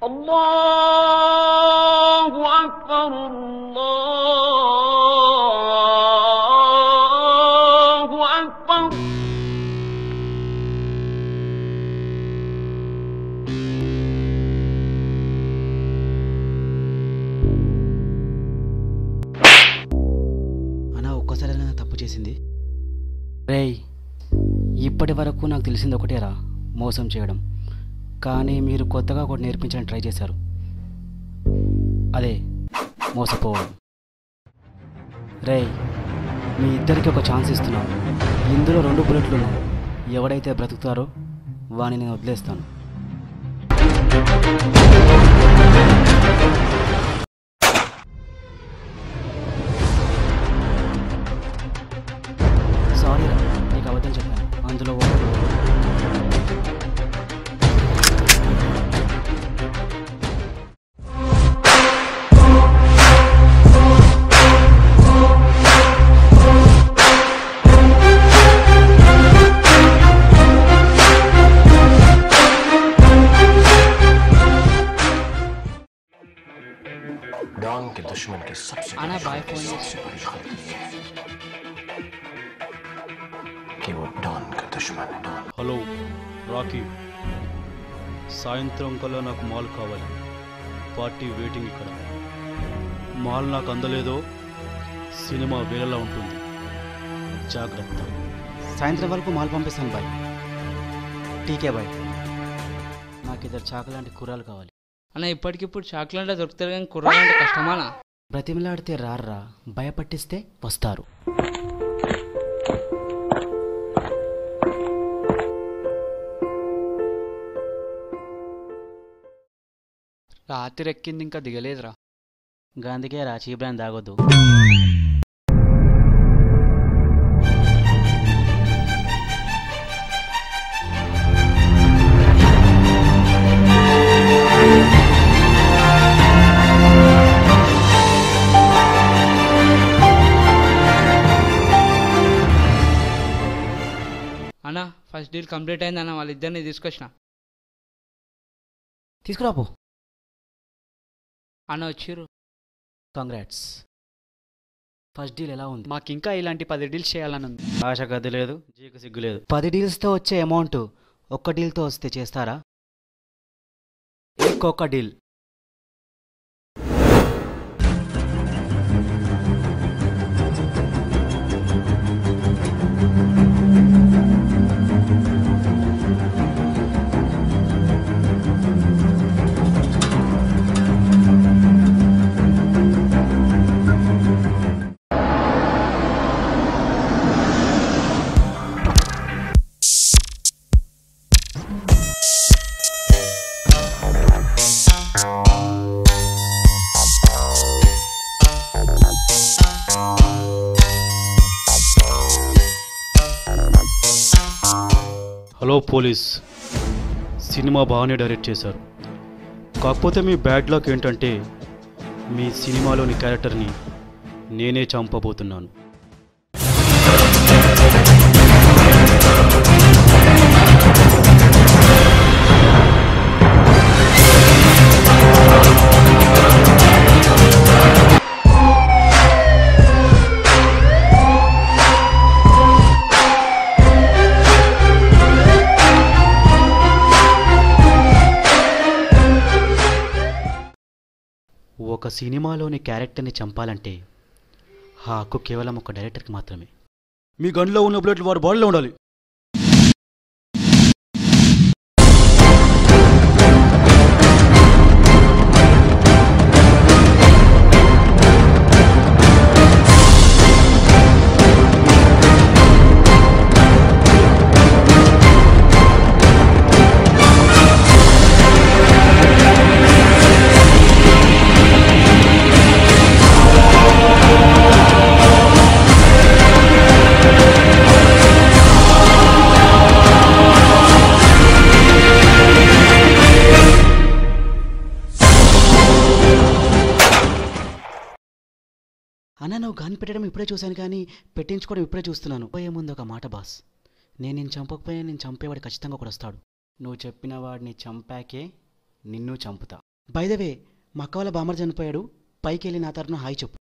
అల్లాహు అక్బర్ అల్లాహు అక్బర్. అన్నా ఒక్కసారైనా తప్పు చేసింది. రేయ్, ఇప్పటి వరకు నాకు తెలిసింది ఒకటేరా, మోసం చేయడం. కానీ మీరు కొత్తగా ఒకటి నేర్పించడానికి ట్రై చేశారు, అదే మోసపోవడం. రేయ్, మీ ఇద్దరికి ఒక ఛాన్స్ ఇస్తున్నాను. ఇందులో 2 బుల్లెట్లు ఉన్నాయి. ఎవడైతే బ్రతుకుతారో వాడిని నేను వదిలేస్తాను. సారీ రా, నీకు అబద్ధం చెప్పాను. అందులో डॉन के दुश्मन की सबसे आना बाय फोन बड़ी गलती है कि वो डॉन का दुश्मन है। హలో రాకీ, సాయంత్రం కల్లా నాకు మాల్ కావాలి. పార్టీ వెయిటింగ్ ఇక్కడ. మాల్ నాకు అందలేదో సినిమా వేరేలా ఉంటుంది. జాగ్రత్త. సాయంత్రం వరకు మాల్ పంపిస్తాను బాయ్. టీకే బాయ్. నాకు ఇద్దరు చాకలాంటి కూరలు కావాలి. అన్న ఇప్పటికిప్పుడు చాక్లెట్ దొరుకుతారు కానీ కుర్రాలంటే కష్టమానా? బ్రతిమలాడితే రారా, భయపట్టిస్తే వస్తారు. రాత్రి ఎక్కింది ఇంకా దిగలేదురా. గాంధీకే రా, చీబ్రాన్ తాగొద్దు. అన్న ఫస్ట్ డీల్ కంప్లీట్ అయింది అన్న. వాళ్ళిద్దరిని తీసుకొచ్చిన. తీసుకురాపో. అన్న వచ్చిర్రు. కాంగ్రాట్స్. ఫస్ట్ డీల్ ఎలా ఉంది? మాకు ఇంకా ఇలాంటి 10 డీల్స్ చేయాలని ఉంది. ఆశ గది లేదు, జీకు సిగ్గు లేదు. 10 డీల్స్తో వచ్చే అమౌంట్ ఒక్క డీల్తో వస్తే చేస్తారా? ఇంకొక డీల్. హలో పోలీస్, సినిమా బాగానే డైరెక్ట్ చేశారు. కాకపోతే మీ బ్యాడ్ లక్ ఏంటంటే మీ సినిమాలోని క్యారెక్టర్ని నేనే చంపబోతున్నాను. ఒక సినిమాలోని క్యారెక్టర్ని చంపాలంటే ఆ హక్కు కేవలం ఒక డైరెక్టర్కి మాత్రమే. మీ గన్లో ఉన్న బుల్లెట్లు వాడి బాడీలో ఉండాలి. అన్న, నువ్వు గన్ పెట్టడం ఇప్పుడే చూశాను కానీ పెట్టించుకోవడం ఇప్పుడే చూస్తున్నాను. పోయే ముందు ఒక మాట బాస్, నేను చంపకపోయినా నేను చంపేవాడు ఖచ్చితంగా ఒకడు వస్తాడు. నువ్వు చెప్పిన వాడిని చంపాకే నిన్ను చంపుతా. బై ద వే మా అక్క వాళ్ళ బామ్మర్ చనిపోయాడు, పైకి వెళ్ళి నా తరఫున హాయ్ చెప్పు.